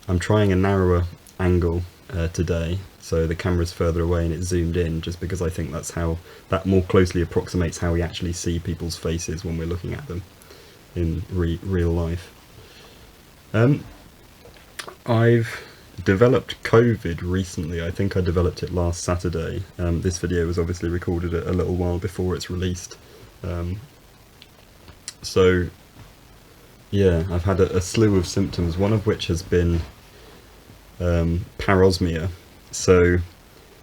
I'm trying a narrower angle today, so the camera's further away and it's zoomed in, just because I think that more closely approximates how we actually see people's faces when we're looking at them in real life. I've developed COVID recently. I think I developed it last Saturday. This video was obviously recorded a little while before it's released. So yeah, I've had a slew of symptoms, one of which has been parosmia. So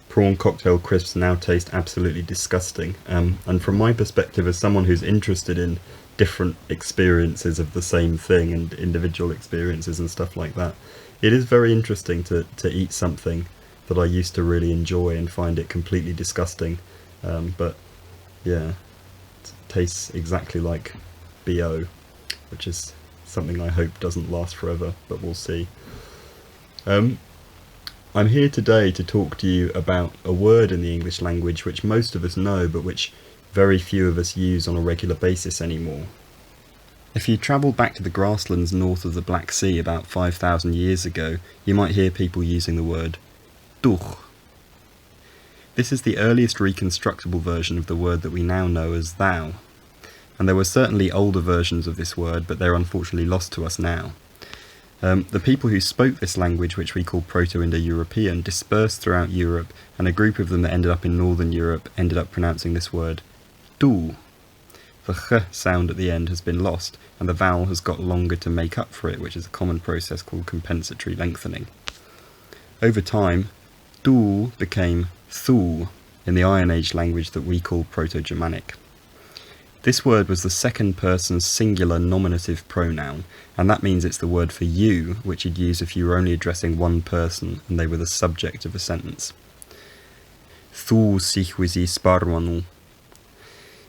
prawn cocktail crisps now taste absolutely disgusting. And from my perspective, as someone who's interested in different experiences of the same thing and individual experiences and stuff like that, it is very interesting to eat something that I used to really enjoy and find it completely disgusting. But yeah, it tastes exactly like BO, which is something I hope doesn't last forever, but we'll see. I'm here today to talk to you about a word in the English language which most of us know, but which very few of us use on a regular basis anymore. If you travel back to the grasslands north of the Black Sea about 5,000 years ago, you might hear people using the word duch. This is the earliest reconstructible version of the word that we now know as thou. And there were certainly older versions of this word, but they're unfortunately lost to us now. The people who spoke this language, which we call Proto-Indo-European, dispersed throughout Europe, and a group of them that ended up in Northern Europe ended up pronouncing this word du. The ch sound at the end has been lost, and the vowel has got longer to make up for it, which is a common process called compensatory lengthening. Over time, du became thu in the Iron Age language that we call Proto-Germanic. This word was the second person singular nominative pronoun, and that means it's the word for you, which you'd use if you were only addressing one person and they were the subject of a sentence. Thu sichwisi sparwanu.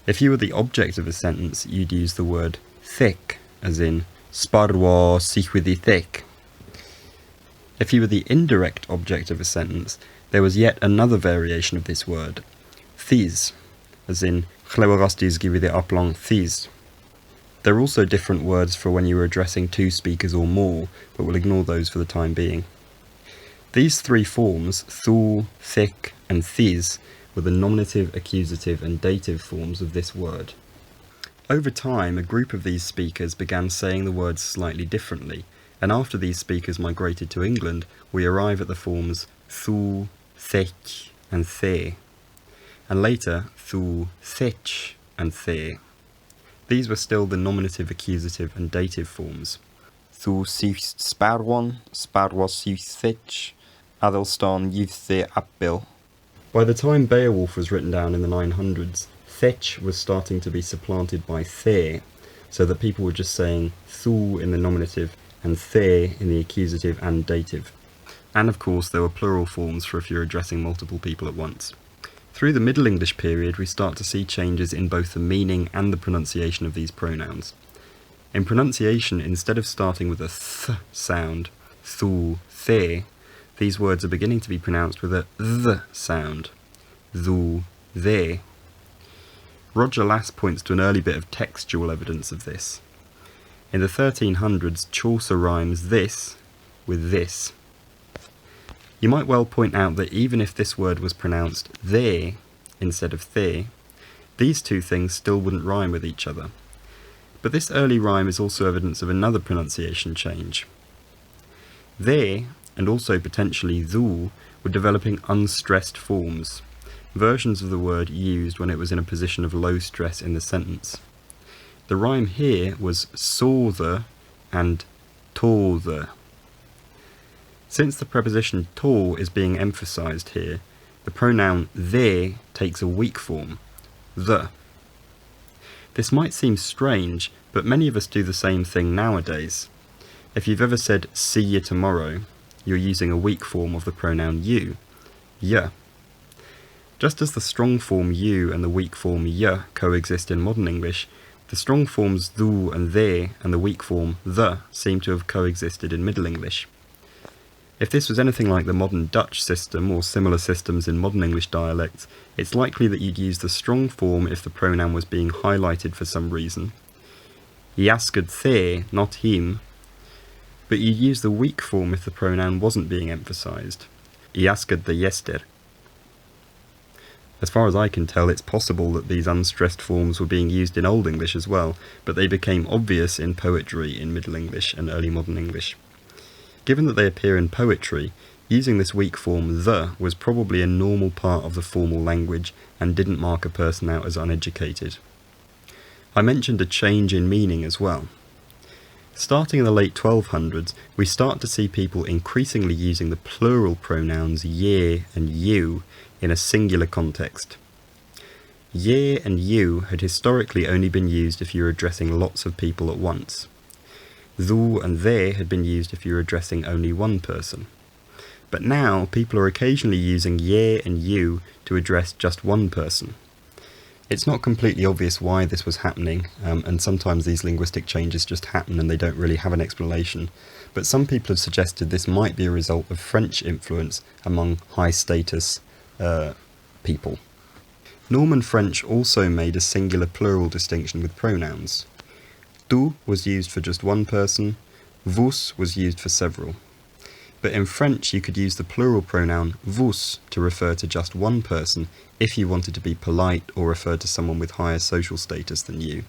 If you were the object of a sentence, you'd use the word thick, as in sparwa sichwidi thick. If you were the indirect object of a sentence, there was yet another variation of this word, thys, as in chlewagostis givide aplong thys. There are also different words for when you were addressing two speakers or more, but we'll ignore those for the time being. These three forms, thu, thick, and thys, were the nominative, accusative, and dative forms of this word. Over time, a group of these speakers began saying the words slightly differently, and after these speakers migrated to England, we arrive at the forms thu, thick, and the, and later thu, thich, and the. These were still the nominative, accusative, and dative forms. Thu syth sparwan, sparwa syth thich, adelstan youth the apbil. By the time Beowulf was written down in the 900s, thich was starting to be supplanted by the, so that people were just saying thu in the nominative and the in the accusative and dative. And of course there were plural forms for if you're addressing multiple people at once. Through the Middle English period, we start to see changes in both the meaning and the pronunciation of these pronouns. In pronunciation, instead of starting with a th sound, thu, the, these words are beginning to be pronounced with a th sound, thu, the. Roger Lass points to an early bit of textual evidence of this. In the 1300s, Chaucer rhymes this with this. You might well point out that even if this word was pronounced there instead of the, these two things still wouldn't rhyme with each other. But this early rhyme is also evidence of another pronunciation change. There, and also potentially thu, were developing unstressed forms, versions of the word used when it was in a position of low stress in the sentence. The rhyme here was saw the and tore the. Since the preposition to is being emphasised here, the pronoun there takes a weak form, the. This might seem strange, but many of us do the same thing nowadays. If you've ever said see you tomorrow, you're using a weak form of the pronoun you, ya. Just as the strong form you and the weak form ya coexist in modern English, the strong forms thu and there and the weak form the seem to have coexisted in Middle English. If this was anything like the modern Dutch system or similar systems in modern English dialects, it's likely that you'd use the strong form if the pronoun was being highlighted for some reason. He asked there, not him. but you'd use the weak form if the pronoun wasn't being emphasised. Iaskad the yester. As far as I can tell, it's possible that these unstressed forms were being used in Old English as well, but they became obvious in poetry in Middle English and Early Modern English. Given that they appear in poetry, using this weak form the was probably a normal part of the formal language and didn't mark a person out as uneducated. I mentioned a change in meaning as well. Starting in the late 1200s, we start to see people increasingly using the plural pronouns ye and you in a singular context. Ye and you had historically only been used if you were addressing lots of people at once. Thu and they had been used if you were addressing only one person. But now, people are occasionally using ye and you to address just one person. It's not completely obvious why this was happening, and sometimes these linguistic changes just happen and they don't really have an explanation, but some people have suggested this might be a result of French influence among high-status people. Norman French also made a singular plural distinction with pronouns. Tu was used for just one person, vous was used for several. But in French you could use the plural pronoun vous to refer to just one person if you wanted to be polite or refer to someone with higher social status than you.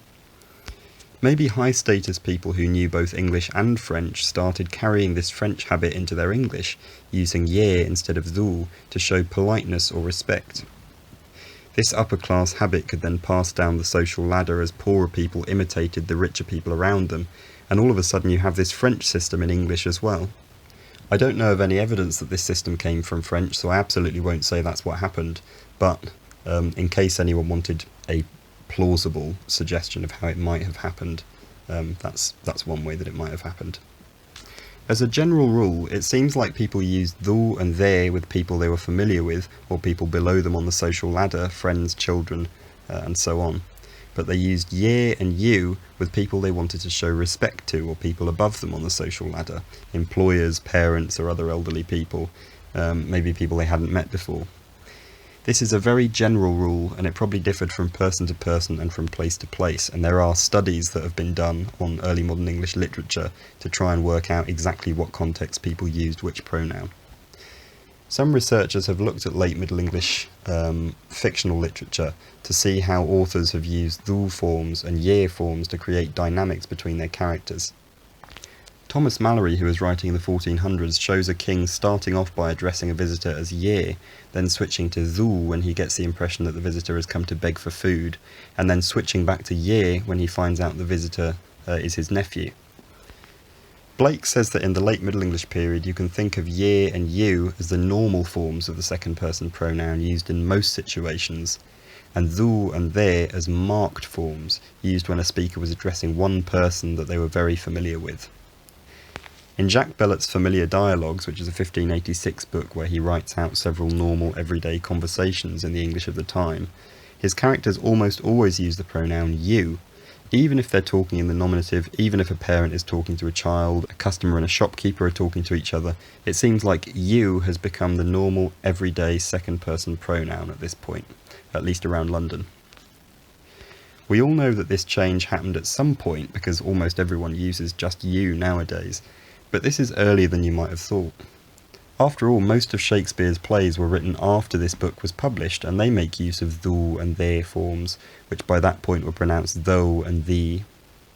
Maybe high-status people who knew both English and French started carrying this French habit into their English, using ye instead of thu to show politeness or respect. This upper-class habit could then pass down the social ladder as poorer people imitated the richer people around them, and all of a sudden you have this French system in English as well. I don't know of any evidence that this system came from French, so I absolutely won't say that's what happened, but in case anyone wanted a plausible suggestion of how it might have happened, that's one way that it might have happened. As a general rule, it seems like people used thu and they with people they were familiar with, or people below them on the social ladder, friends, children, and so on. But they used ye and you with people they wanted to show respect to, or people above them on the social ladder, employers, parents, or other elderly people, maybe people they hadn't met before. This is a very general rule, and it probably differed from person to person and from place to place, and there are studies that have been done on early modern English literature to try and work out exactly what context people used which pronoun. Some researchers have looked at late Middle English fictional literature to see how authors have used thu forms and ye forms to create dynamics between their characters. Thomas Malory, who was writing in the 1400s, shows a king starting off by addressing a visitor as ye, then switching to thu when he gets the impression that the visitor has come to beg for food, and then switching back to ye when he finds out the visitor is his nephew. Blake says that in the late Middle English period you can think of ye and you as the normal forms of the second person pronoun used in most situations, and thu and they as marked forms used when a speaker was addressing one person that they were very familiar with. In Jacques Bellet's Familiar Dialogues, which is a 1586 book where he writes out several normal everyday conversations in the English of the time, his characters almost always use the pronoun you, even if they're talking in the nominative, even if a parent is talking to a child, a customer and a shopkeeper are talking to each other. It seems like you has become the normal everyday second person pronoun at this point, at least around London. We all know that this change happened at some point because almost everyone uses just you nowadays, but this is earlier than you might have thought. After all, most of Shakespeare's plays were written after this book was published, and they make use of thu and they forms, which by that point were pronounced though and thee.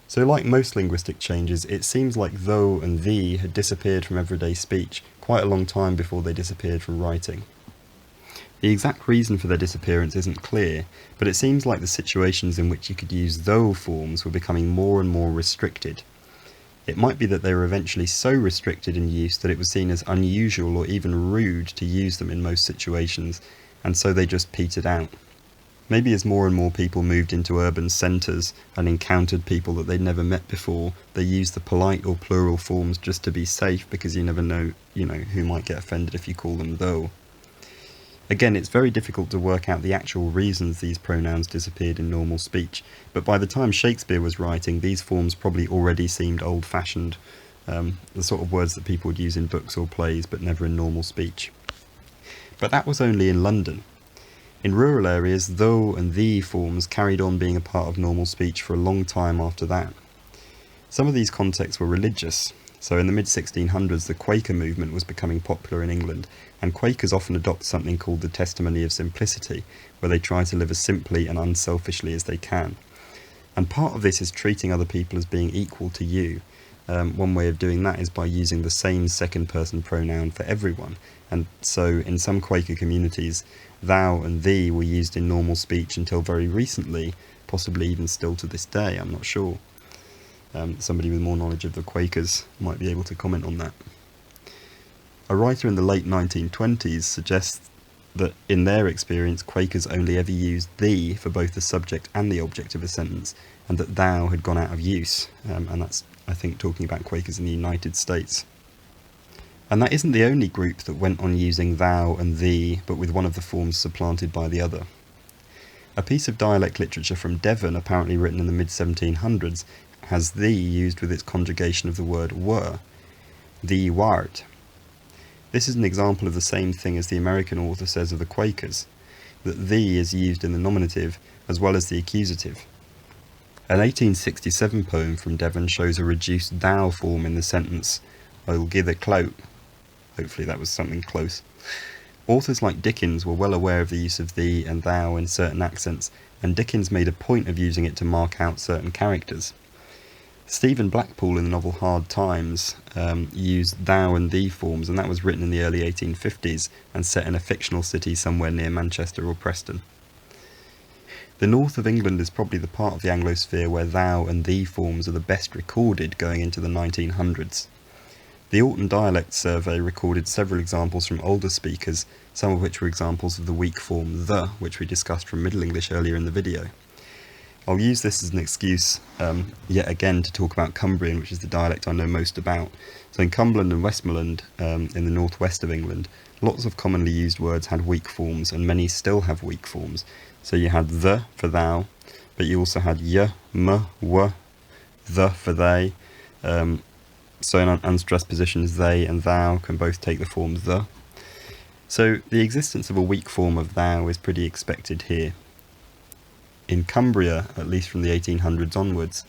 So like most linguistic changes, it seems like though and thee had disappeared from everyday speech quite a long time before they disappeared from writing. The exact reason for their disappearance isn't clear, but it seems like the situations in which you could use though forms were becoming more and more restricted. It might be that they were eventually so restricted in use that it was seen as unusual or even rude to use them in most situations, and so they just petered out. Maybe as more and more people moved into urban centres and encountered people that they'd never met before, they used the polite or plural forms just to be safe, because you never know, who might get offended if you call them though. Again, it's very difficult to work out the actual reasons these pronouns disappeared in normal speech, but by the time Shakespeare was writing, these forms probably already seemed old-fashioned, the sort of words that people would use in books or plays, but never in normal speech. But that was only in London. In rural areas, though and thee forms carried on being a part of normal speech for a long time after that. Some of these contexts were religious. So in the mid-1600s, the Quaker movement was becoming popular in England, and Quakers often adopt something called the testimony of simplicity, where they try to live as simply and unselfishly as they can. And part of this is treating other people as being equal to you. One way of doing that is by using the same second-person pronoun for everyone. And so in some Quaker communities, thou and thee were used in normal speech until very recently, possibly even still to this day, I'm not sure. Somebody with more knowledge of the Quakers might be able to comment on that. A writer in the late 1920s suggests that in their experience Quakers only ever used thee for both the subject and the object of a sentence, and that thou had gone out of use, and that's, I think, talking about Quakers in the United States. And that isn't the only group that went on using thou and thee, but with one of the forms supplanted by the other. A piece of dialect literature from Devon, apparently written in the mid-1700s, has thee used with its conjugation of the word were, thee wart. This is an example of the same thing as the American author says of the Quakers, that thee is used in the nominative as well as the accusative. An 1867 poem from Devon shows a reduced thou form in the sentence, I'll give a clout. Hopefully that was something close. Authors like Dickens were well aware of the use of thee and thou in certain accents, and Dickens made a point of using it to mark out certain characters. Stephen Blackpool in the novel Hard Times used thou and thee forms, and that was written in the early 1850s and set in a fictional city somewhere near Manchester or Preston. The north of England is probably the part of the Anglosphere where thou and thee forms are the best recorded going into the 1900s. The Orton Dialect Survey recorded several examples from older speakers, some of which were examples of the weak form the, which we discussed from Middle English earlier in the video. I'll use this as an excuse yet again to talk about Cumbrian, which is the dialect I know most about. So in Cumberland and Westmoreland, in the northwest of England, lots of commonly used words had weak forms, and many still have weak forms. So you had the for thou, but you also had y, m, w, the for they. So in unstressed positions, they and thou can both take the form the. So the existence of a weak form of thou is pretty expected here. In Cumbria, at least from the 1800s onwards,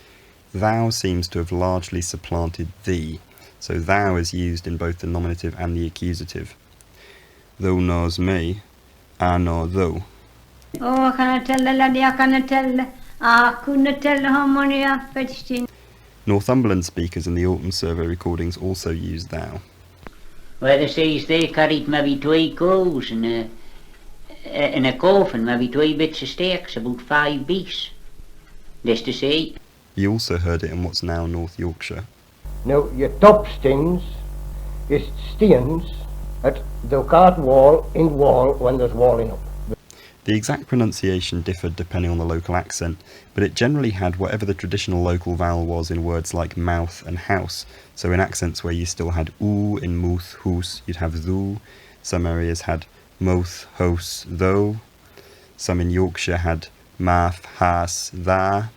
thou seems to have largely supplanted thee, so thou is used in both the nominative and the accusative. Thou knows me, I know thou. Oh, I can't tell the laddie, I can't tell. I couldn't tell how many I fetched in. Northumberland speakers in the Orton Survey recordings also use thou. Well, they says they carried maybe 2 cows in a coffin, maybe 2 bits of steaks, about 5 beasts. That's to say. You also heard it in what's now North Yorkshire. Now, your top stings is steens at the cart wall in wall when there's walling up. The exact pronunciation differed depending on the local accent, but it generally had whatever the traditional local vowel was in words like mouth and house. So in accents where you still had oo in mouth, hoose, you'd have thoo. Some areas had mouth, house, though. Some in Yorkshire had math, has, tha.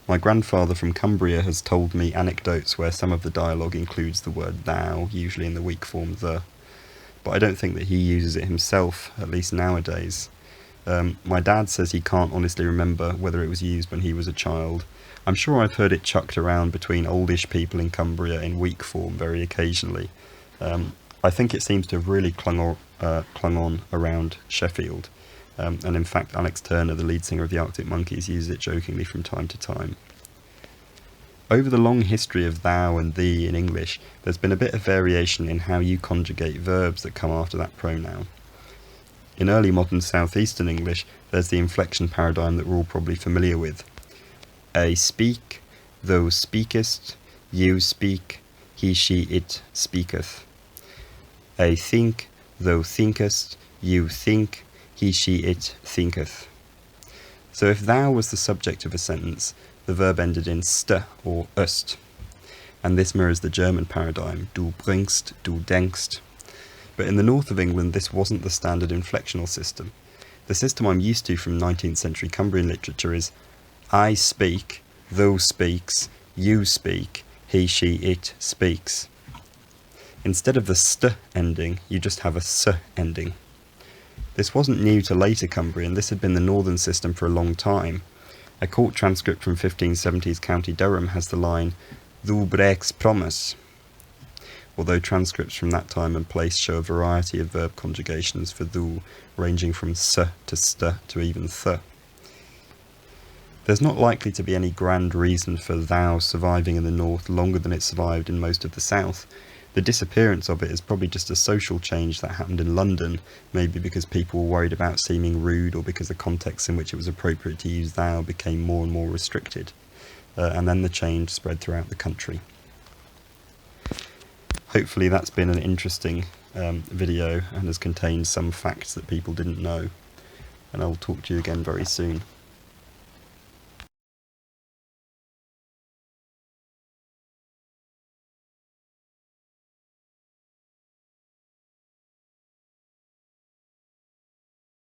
My grandfather from Cumbria has told me anecdotes where some of the dialogue includes the word thou, usually in the weak form the. But I don't think that he uses it himself, at least nowadays. My dad says he can't honestly remember whether it was used when he was a child. I'm sure I've heard it chucked around between oldish people in Cumbria in weak form very occasionally. I think it seems to have really clung on around Sheffield. And in fact, Alex Turner, the lead singer of the Arctic Monkeys, uses it jokingly from time to time. Over the long history of thou and thee in English, there's been a bit of variation in how you conjugate verbs that come after that pronoun. In early modern southeastern English, there's the inflection paradigm that we're all probably familiar with. I speak, thou speakest, you speak, he, she, it speaketh. I think, thou thinkest, you think, he, she, it thinketh. So if thou was the subject of a sentence, the verb ended in st or ust. And this mirrors the German paradigm, du bringst, du denkst. But in the north of England, this wasn't the standard inflectional system. The system I'm used to from 19th century Cumbrian literature is I speak, thou speaks, you speak, he, she, it speaks. Instead of the st ending, you just have a s ending. This wasn't new to later Cumbrian, this had been the northern system for a long time. A court transcript from 1570s County Durham has the line, thou breaks promise. although transcripts from that time and place show a variety of verb conjugations for thou, ranging from s to st to even th. There's not likely to be any grand reason for thou surviving in the north longer than it survived in most of the south. The disappearance of it is probably just a social change that happened in London, maybe because people were worried about seeming rude, or because the context in which it was appropriate to use thou became more and more restricted. And then the change spread throughout the country. Hopefully that's been an interesting video and has contained some facts that people didn't know. And I'll talk to you again very soon.